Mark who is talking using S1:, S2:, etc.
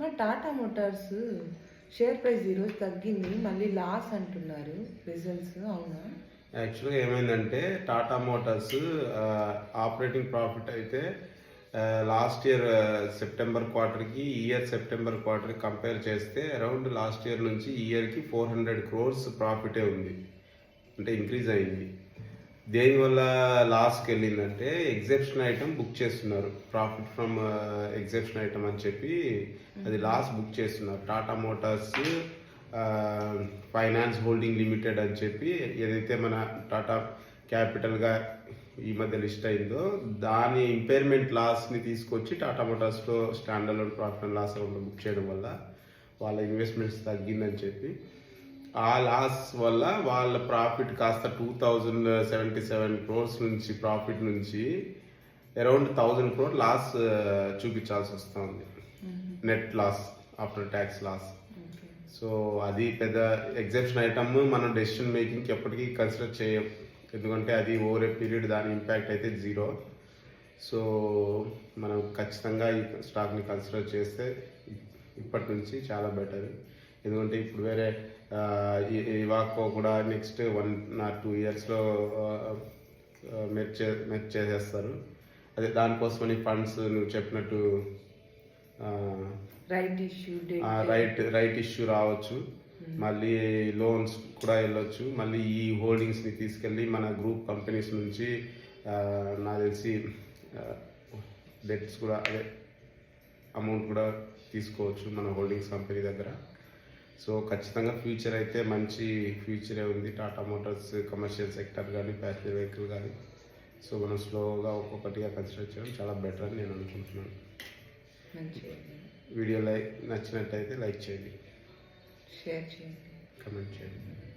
S1: మా Tata Motors share price ఈరోజు తగ్గింది, మళ్ళీ లాస్ అంటున్నారు రిజల్ట్స్, అవునా?
S2: యాక్చువల్గా ఏమైందంటే టాటా మోటార్స్ ఆపరేటింగ్ ప్రాఫిట్ అయితే లాస్ట్ ఇయర్ సెప్టెంబర్ క్వార్టర్కి ఈ ఇయర్ సెప్టెంబర్ క్వార్టర్కి కంపేర్ చేస్తే అరౌండ్ లాస్ట్ ఇయర్ నుంచి ఈ ఇయర్కి 400 crores ప్రాఫిటే ఉంది, అంటే ఇంక్రీజ్ అయింది. దేనివల్ల లాస్కి వెళ్ళిందంటే ఎగ్జెప్షన్ ఐటమ్ బుక్ చేస్తున్నారు, ప్రాఫిట్ ఫ్రమ్ ఎగ్జెప్షన్ ఐటమ్ అని చెప్పి అది లాస్ బుక్ చేస్తున్నారు. Tata Motors finance holding limited అని చెప్పి ఏదైతే మన టాటా క్యాపిటల్గా ఈ మధ్య లిస్ట్ అయిందో దాని ఇంపైర్మెంట్ లాస్ని తీసుకొచ్చి టాటా మోటార్స్లో standard profit and loss account book చేయడం వల్ల వాళ్ళ ఇన్వెస్ట్మెంట్స్ తగ్గిందని చెప్పి ఆ లాస్ వల్ల వాళ్ళ ప్రాఫిట్ కాస్త 2077 crores నుంచి ప్రాఫిట్ నుంచి అరౌండ్ 1000 crore లాస్ చూపించాల్సి వస్తుంది, net loss after tax loss. So అది పెద్ద ఎగ్జెప్షన్ ఐటమ్, మనం డెసిషన్ మేకింగ్కి ఎప్పటికీ కన్సిడర్ చేయం, ఎందుకంటే అది ఓవర్ ఏ పీరియడ్ దాని ఇంపాక్ట్ అయితే 0. సో మనం ఖచ్చితంగా ఈ స్టాక్ని కన్సిడర్ చేస్తే ఇప్పటి నుంచి చాలా బెటర్. ఎందుకంటే ఇప్పుడు వేరే ఇవాకో కూడా నెక్స్ట్ 1 or 2 yearsలో మెర్జ్ చేసేస్తారు. అదే దానికోసమని ఫండ్స్ నువ్వు చెప్పినట్టు రైట్ ఇష్యూ రావచ్చు, మళ్ళీ లోన్స్ కూడా వెళ్ళొచ్చు, మళ్ళీ ఈ హోల్డింగ్స్ని తీసుకెళ్ళి మన గ్రూప్ కంపెనీస్ నుంచి నాకు తెలిసి డెట్స్ కూడా అదే అమౌంట్ కూడా తీసుకోవచ్చు మన హోల్డింగ్స్ కంపెనీ దగ్గర. సో ఖచ్చితంగా ఫ్యూచర్ అయితే మంచి ఫ్యూచరే ఉంది టాటా మోటార్స్ కమర్షియల్ సెక్టర్ కానీ ప్యాసింజర్ వెహికల్ కానీ. సో మనం స్లోగా ఒక్కొక్కటిగా కన్సిడర్ చేయడం చాలా బెటర్ అని నేను అనుకుంటున్నాను. వీడియో నచ్చినట్టయితే లైక్ చేయండి,
S1: షేర్ చేయండి,
S2: కమెంట్ చేయండి.